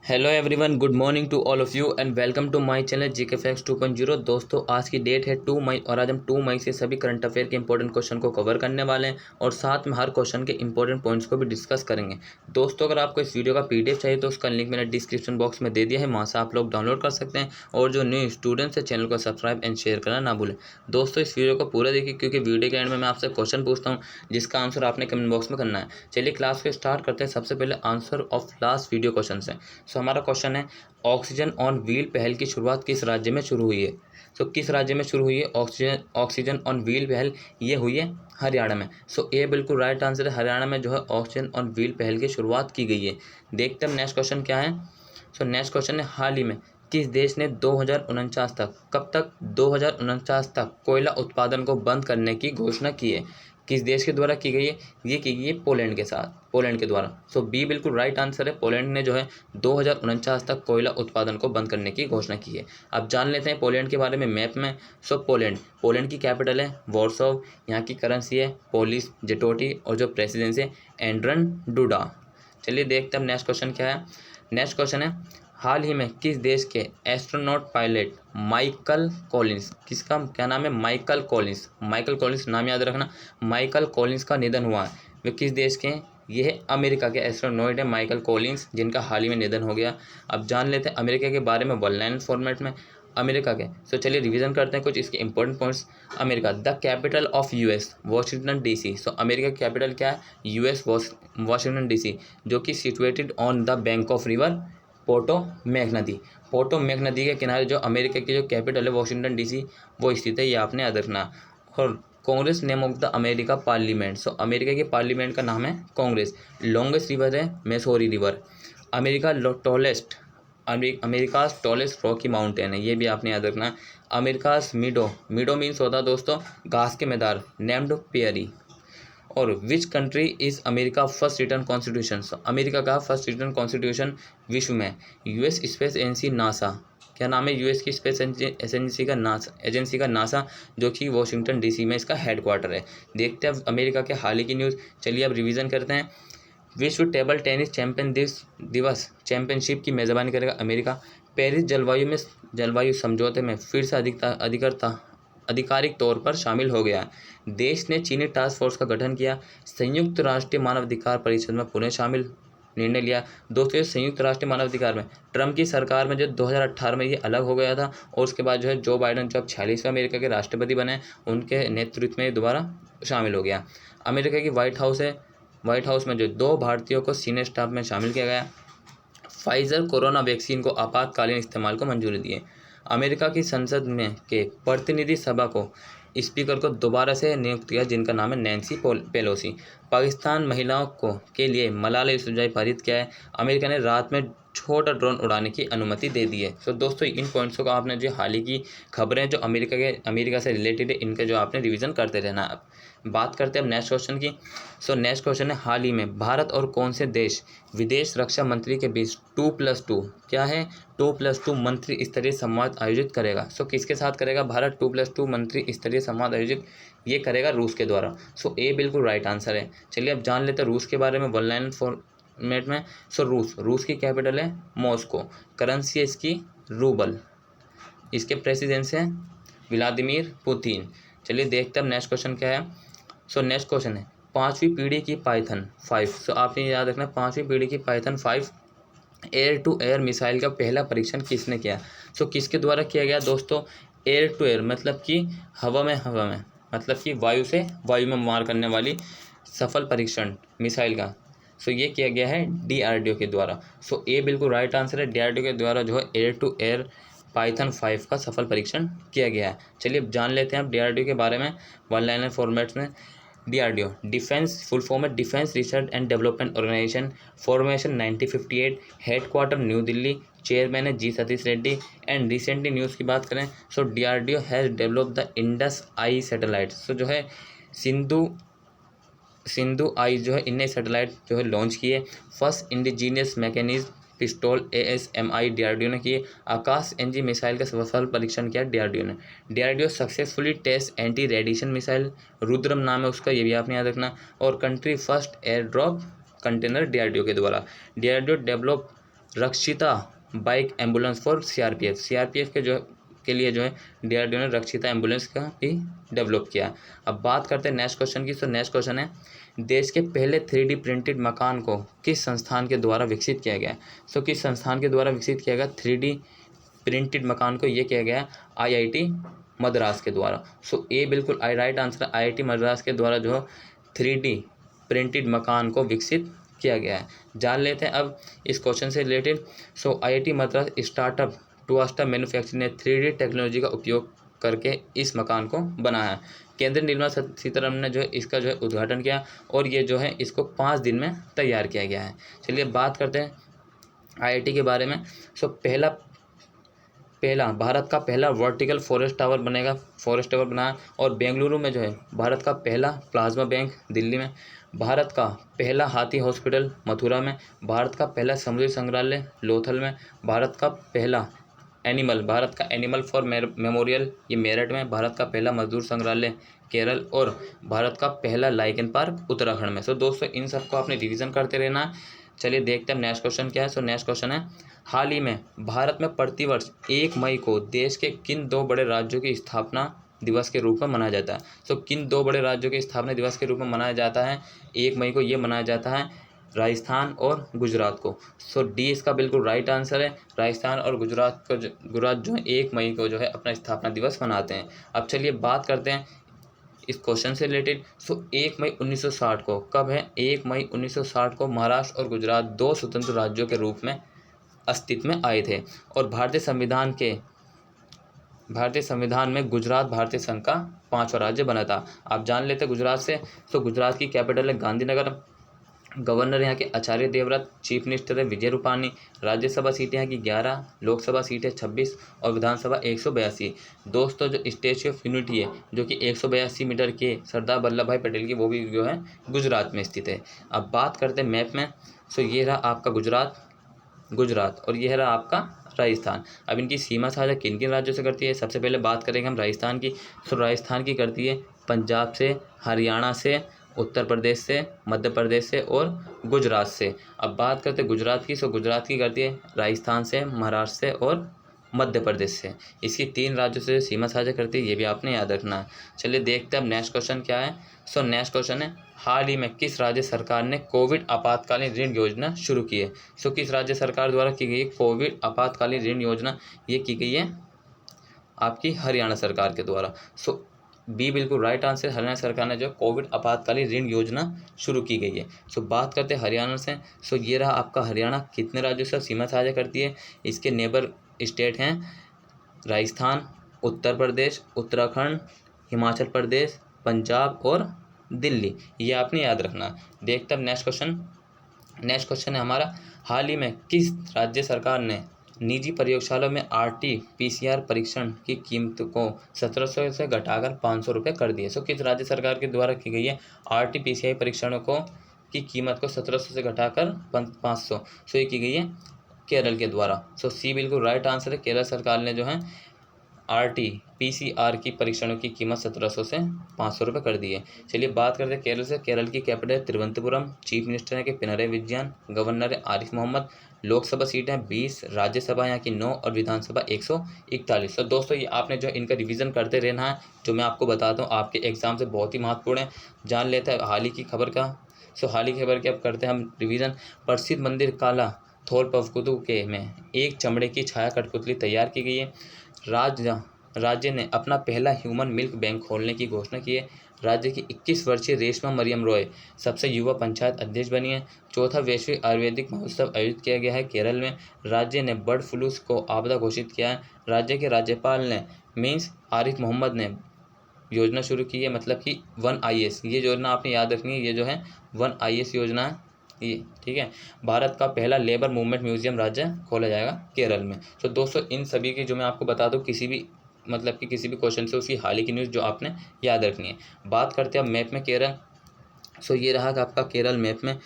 Hello everyone, good morning to all of you and welcome to my channel GK facts 2.0। दोस्तों, आज की date है 2 मई और आज हम 2 मई से सभी करंट अफेयर के इंपॉर्टेंट क्वेश्चन को कवर करने वाले हैं और साथ में हर क्वेश्चन के इंपॉर्टेंट पॉइंट्स को भी डिस्कस करेंगे। दोस्तों, अगर आपको इस वीडियो का पीडीएफ चाहिए तो उसका लिंक मैंने डिस्क्रिप्शन बॉक्स में दे दिया है, वहाँ से आप लोग डाउनलोड कर सकते हैं। और जो न्यू स्टूडेंट्स है, चैनल को सब्सक्राइब एंड शेयर करना ना भूलें। दोस्तों, इस वीडियो को पूरा देखिए क्योंकि वीडियो के एंड में मैं आपसे क्वेश्चन पूछता हूँ जिसका आंसर आपने कमेंट बॉक्स में करना है। चलिए क्लास को स्टार्ट करते हैं। सबसे पहले answer of last video question है। सो हमारा क्वेश्चन है, ऑक्सीजन ऑन व्हील पहल की शुरुआत किस राज्य में शुरू हुई है? सो किस राज्य में शुरू हुई है ऑक्सीजन ऑन व्हील पहल? ये हुई है हरियाणा में। सो ए बिल्कुल राइट आंसर है। हरियाणा में जो है ऑक्सीजन ऑन व्हील पहल की शुरुआत की गई है। देखते हैं नेक्स्ट क्वेश्चन क्या है। सो नेक्स्ट क्वेश्चन है, हाल ही में किस देश ने 2049 तक, कब तक? 2049 तक कोयला उत्पादन को बंद करने की घोषणा की है? किस देश के द्वारा की गई है? ये की गई है पोलैंड के साथ, पोलैंड के द्वारा। सो बी बिल्कुल राइट आंसर है। पोलैंड ने जो है 2049 तक कोयला उत्पादन को बंद करने की घोषणा की है। अब जान लेते हैं पोलैंड के बारे में मैप में। सो पोलैंड की कैपिटल है वॉर्सो। यहाँ की करेंसी है पोलिश जेटोटी और जो प्रेसिडेंसी है एंड्रन डूडा। चलिए देखते हैं अब नेक्स्ट क्वेश्चन क्या है। नेक्स्ट क्वेश्चन है, हाल ही में किस देश के एस्ट्रोनॉट पायलट माइकल कॉलिंस, किसका क्या नाम है? माइकल कॉलिंस नाम याद रखना। माइकल कॉलिंस का निधन हुआ है। वे किस देश के हैं? ये है अमेरिका के एस्ट्रोनॉट है माइकल कॉलिंस, जिनका हाल ही में निधन हो गया। अब जान लेते हैं अमेरिका के बारे में वन लाइन फॉर्मेट में अमेरिका के। सो चलिए रिवीजन करते हैं कुछ इसके important points. America, the capital of US Washington DC. So America की कैपिटल क्या है? यूएस वाशिंगटन डीसी, जो कि situated on the bank of river Potomac नदी। पोटोमैक नदी के किनारे जो अमेरिका की जो कैपिटल है वॉशिंगटन डीसी, वो स्थित है। ये आपने याद रखना। और Congress name of the America parliament. So America के पार्लियामेंट का नाम है कांग्रेस। लॉन्गेस्ट रिवर है Missouri river. America tallest America's tallest Rocky mountain है, ये भी आपने याद रखना। अमेरिकाज मीडो मीन्स होता है दोस्तों घास के मैदान, नेम्ड पेयरी। और which country is America first return constitution? America का फर्स्ट रिटर्न कॉन्स्टिट्यूशन विश्व में यूएस स्पेस एजेंसी नासा। क्या नाम है यूएस की स्पेस एजेंसी का? नासा, जो कि वॉशिंगटन डीसी में इसका हेडक्वार्टर है। देखते हैं अब अमेरिका के हाल ही की न्यूज़। चलिए अब रिवीजन करते हैं। विश्व टेबल टेनिस दिवस चैंपियनशिप की मेज़बानी करेगा अमेरिका। पेरिस जलवायु समझौते में फिर से आधिकारिक तौर पर शामिल हो गया। देश ने चीनी टास्क फोर्स का गठन किया। संयुक्त राष्ट्र मानवाधिकार परिषद में पुनः शामिल निर्णय लिया। दोस्तों, ये संयुक्त राष्ट्र मानवाधिकार में ट्रम्प की सरकार में जो 2018 में ये अलग हो गया था और उसके बाद जो है जो बाइडन जो अब 46वें अमेरिका के राष्ट्रपति बने, उनके नेतृत्व में दोबारा शामिल हो गया। अमेरिका की व्हाइट हाउस में जो 2 भारतीयों को सीनियर स्टाफ में शामिल किया गया। फाइजर कोरोना वैक्सीन को आपातकालीन इस्तेमाल को मंजूरी दी है। अमेरिका की संसद में के प्रतिनिधि सभा को स्पीकर को दोबारा से नियुक्त किया, जिनका नाम है नैन्सी पेलोसी। पाकिस्तान महिलाओं को के लिए मलाला यूसुफजई पारित किया है। अमेरिका ने रात में छोटा ड्रोन उड़ाने की अनुमति दे दी है। सो दोस्तों, इन पॉइंट्सों को आपने जो हाल ही की खबरें जो अमेरिका से रिलेटेड है, इनका जो आपने रिवीजन करते रहना। अब बात करते हैं अब नेक्स्ट क्वेश्चन की। सो नेक्स्ट क्वेश्चन है, हाल ही में भारत और कौन से देश विदेश रक्षा मंत्री के बीच 2+2 क्या है? 2+2 मंत्री स्तरीय संवाद आयोजित करेगा। सो किसके साथ करेगा भारत 2+2 मंत्री स्तरीय संवाद आयोजित? ये करेगा रूस के द्वारा। सो ए बिल्कुल राइट आंसर है। चलिए अब जान लेते हैं रूस के बारे में वन लाइन फॉर्मेट में। सो रूस की कैपिटल है मॉस्को। करेंसी है इसकी रूबल। इसके प्रेसिडेंट हैं व्लादिमीर पुतिन। चलिए देखते हैं अब नेक्स्ट क्वेश्चन क्या है। सो नेक्स्ट क्वेश्चन है, 5वीं पीढ़ी की पाइथन 5। सो आपने याद रखना, 5वीं पीढ़ी की Python 5 air to air missile का पहला परीक्षण किसने किया? सो किसके द्वारा किया गया दोस्तों? एयर टू एयर मतलब कि हवा में मतलब कि वायु में मार करने वाली सफल परीक्षण मिसाइल का। सो ये किया गया है डीआरडीओ के द्वारा। सो ए बिल्कुल राइट आंसर है। डीआरडीओ के द्वारा जो है एयर टू एयर पाइथन 5 का सफल परीक्षण किया गया है। चलिए अब जान लेते हैं अब डीआरडीओ के बारे में वन लाइनर फॉर्मेट्स में। डीआरडीओ डिफेंस फुल फॉर्म है defence research and development organisation. Formation 1958। Headquarter new Delhi. Chairman है G Satish Reddy. And recently news की बात करें, so DRDO has develop the Indus I satellite. सो जो है सिंधु आई जो है इनने सैटेलाइट जो है लॉन्च किए। First indigenous mechanism pistol ASMI DRDO ने किए। आकाश एनजी मिसाइल का सफल परीक्षण किया डीआरडीओ ने। DRDO successfully test anti radiation missile, Rudram नाम है उसका, ये भी आपने याद रखना। और country first air drop container DRDO के द्वारा। DRDO develop Rakshita bike ambulance for CRPF के लिए जो है डीआरडीओ ने रक्षिता एम्बुलेंस का भी डेवलप किया। अब बात करते हैं नेक्स्ट क्वेश्चन की। तो नेक्स्ट क्वेश्चन है, देश के पहले 3D प्रिंटेड मकान को किस संस्थान के द्वारा विकसित किया गया? सो किस संस्थान के द्वारा विकसित किया गया 3D प्रिंटेड मकान को? ये किया गया IIT मद्रास के द्वारा। सो ए बिल्कुल राइट आंसर, IIT मद्रास के द्वारा जो 3D प्रिंटेड मकान को विकसित किया गया है। जान लेते हैं अब इस क्वेश्चन से रिलेटेड। सो IIT मद्रास स्टार्टअप टूआस्टा मैन्युफैक्चरिंग ने 3D टेक्नोलॉजी का उपयोग करके इस मकान को बनाया है। केंद्रीय निर्मला सीतारमण ने जो है इसका जो है उद्घाटन किया और ये जो है इसको 5 दिन में तैयार किया गया है। चलिए बात करते हैं IIT के बारे में। सो पहला भारत का पहला वर्टिकल फॉरेस्ट टावर बनाया। और बेंगलुरु में जो है भारत का पहला प्लाज्मा बैंक, दिल्ली में भारत का पहला हाथी हॉस्पिटल, मथुरा में भारत का पहला समुद्री संग्रहालय, लोथल में भारत का एनिमल फॉर मेमोरियल, ये मेरठ में भारत का पहला मजदूर संग्रहालय, केरल, और भारत का पहला लाइकेन पार्क, उत्तराखंड में। सो दोस्तों इन सबको आपने रिवीजन करते रहना है। चलिए देखते हैं नेक्स्ट क्वेश्चन क्या है। सो नेक्स्ट क्वेश्चन है, हाल ही में भारत में प्रतिवर्ष 1 मई को देश के किन 2 बड़े राज्यों की स्थापना दिवस के रूप में मनाया जाता है? सो किन 2 बड़े राज्यों के स्थापना दिवस के रूप में मनाया जाता है 1 मई को? ये मनाया जाता है राजस्थान और गुजरात को। सो डी इसका बिल्कुल राइट आंसर है। राजस्थान और गुजरात जो है 1 मई को जो है अपना स्थापना दिवस मनाते हैं। अब चलिए बात करते हैं इस क्वेश्चन से रिलेटेड। सो 1 मई 1960 को कब है? 1 मई 1960 को महाराष्ट्र और गुजरात 2 स्वतंत्र राज्यों के रूप में अस्तित्व में आए थे। और भारतीय संविधान में गुजरात भारतीय संघ का 5वां राज्य बना था। आप जान लेते हैं गुजरात से। तो गुजरात की कैपिटल है गांधीनगर। गवर्नर यहाँ के आचार्य देवव्रत, चीफ मिनिस्टर है विजय रूपानी। राज्यसभा सीटें यहाँ की 11, लोकसभा सीटें 26 और विधानसभा 182। दोस्तों जो स्टैच्यू ऑफ यूनिटी है जो कि 182 मीटर के सरदार वल्लभ भाई पटेल की, वो भी जो है गुजरात में स्थित है। अब बात करते हैं मैप में। सो ये रहा आपका गुजरात और यह रहा आपका राजस्थान। अब इनकी सीमा साझा किन किन राज्यों से करती है? सबसे पहले बात करेंगे हम राजस्थान की। तो राजस्थान की करती है पंजाब से, हरियाणा से, उत्तर प्रदेश से, मध्य प्रदेश से और गुजरात से। अब बात करते हैं गुजरात की। सो गुजरात की करती है राजस्थान से, महाराष्ट्र से और मध्य प्रदेश से। इसकी 3 राज्यों से सीमा साझा करती है, ये भी आपने याद रखना है। चलिए देखते हैं अब नेक्स्ट क्वेश्चन क्या है। सो नेक्स्ट क्वेश्चन है, हाल ही में किस राज्य सरकार ने कोविड आपातकालीन ऋण योजना शुरू की है? सो किस राज्य सरकार द्वारा की गई कोविड आपातकालीन ऋण योजना? ये की गई है आपकी हरियाणा सरकार के द्वारा। सो बी बिल्कुल राइट आंसर, हरियाणा सरकार ने जो कोविड आपातकालीन ऋण योजना शुरू की गई है। सो बात करते हैं हरियाणा से। सो ये रहा आपका हरियाणा कितने राज्यों से सीमा साझा करती है? इसके नेबर स्टेट हैं राजस्थान, उत्तर प्रदेश, उत्तराखंड, हिमाचल प्रदेश, पंजाब और दिल्ली। ये आपने याद रखना। देखते हैं नेक्स्ट क्वेश्चन है हमारा, हाल ही में किस राज्य सरकार ने निजी प्रयोगशालाओं में RT-PCR परीक्षण की कीमत को 1700 से घटाकर 500 रुपये कर दिए? सो किस राज्य सरकार के द्वारा की गई है RT-PCR परीक्षणों की कीमत को 1700 से घटाकर 500? सो ये की गई है केरल के द्वारा। सो सी बिल्कुल राइट आंसर है। केरल सरकार ने जो है RT-PCR की परीक्षणों की कीमत 1700 से 500 रुपये कर दी है। चलिए बात करते हैं केरल से। केरल की कैपिटल है तिरुवनंतपुरम, चीफ मिनिस्टर है कि पिनरई विजयन, गवर्नर है आरिफ मोहम्मद, लोकसभा सीटें हैं 20, राज्यसभा यहाँ की 9 और विधानसभा 141। तो दोस्तों ये आपने जो इनका रिवीजन करते रहना है, जो मैं आपको बताता हूँ आपके एग्जाम से बहुत ही महत्वपूर्ण है। जान लेते हैं हाल ही की खबर का। सो हाल ही खबर की अब करते हैं हम रिवीजन। प्रसिद्ध मंदिर काला थोलपवकुतु के में एक चमड़े की छाया कठपुतली तैयार की गई है। राज्य ने अपना पहला ह्यूमन मिल्क बैंक खोलने की घोषणा की है। राज्य की 21 वर्षीय रेशमा मरियम रॉय सबसे युवा पंचायत अध्यक्ष बनी है। चौथा वैश्विक आयुर्वेदिक महोत्सव आयोजित किया गया है केरल में। राज्य ने बर्ड फ्लू को आपदा घोषित किया है। राज्य के राज्यपाल ने आरिफ मोहम्मद ने योजना शुरू की है, मतलब कि 1IS, ये योजना आपने याद रखनी है। ये जो है 1IS योजना है ये, ठीक है। भारत का पहला लेबर मूवमेंट म्यूजियम राज्य खोला जाएगा केरल में। तो दोस्तों इन सभी की जो मैं आपको बता दूं किसी भी क्वेश्चन से उसकी हाल ही की न्यूज़ जो आपने याद रखनी है। बात करते हैं अब मैप में केरल। सो ये रहा आपका केरल मैप में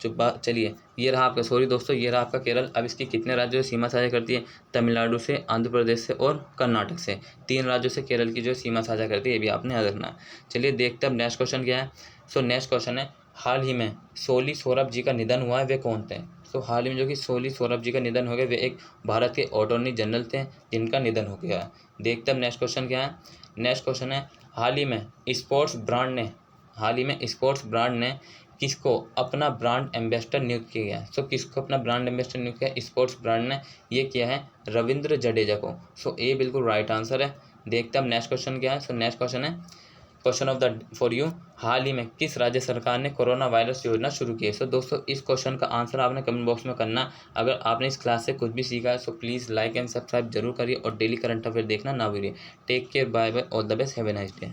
चलिए ये रहा आपका ये रहा आपका केरल। अब इसकी कितने राज्यों से सीमा साझा करती है? तमिलनाडु से, आंध्र प्रदेश से और कर्नाटक से। 3 राज्यों से केरल की जो सीमा साझा करती है, ये भी आपने याद रखना है। चलिए देखते हैं अब नेक्स्ट क्वेश्चन क्या है। सो नेक्स्ट क्वेश्चन है, हाल ही में सोली सोराब जी का निधन हुआ है, वे कौन थे? सो हाल ही में जो कि सोली सोराब जी का निधन हो गया, वे एक भारत के अटॉर्नी जनरल थे जिनका निधन हो गया है। देखते हैं नेक्स्ट क्वेश्चन क्या है। नेक्स्ट क्वेश्चन है, हाल ही में स्पोर्ट्स ब्रांड ने किसको अपना ब्रांड एम्बेसडर नियुक्त किया है? सो किसको अपना ब्रांड एम्बेसडर नियुक्त किया है स्पोर्ट्स ब्रांड ने? ये किया है रविंद्र जडेजा को। सो ए बिल्कुल राइट आंसर है। देखते हैं अब नेक्स्ट क्वेश्चन क्या है। सो नेक्स्ट क्वेश्चन है, question of the for you, हाल ही में किस राज्य सरकार ने कोरोना वायरस योजना शुरू की है? सो दोस्तों इस क्वेश्चन का आंसर आपने कमेंट बॉक्स में करना। अगर आपने इस क्लास से कुछ भी सीखा है so please like and subscribe जरूर करिए और डेली करंट अफेयर देखना ना भूलिए। Take care, bye bye, all the best, have a nice day.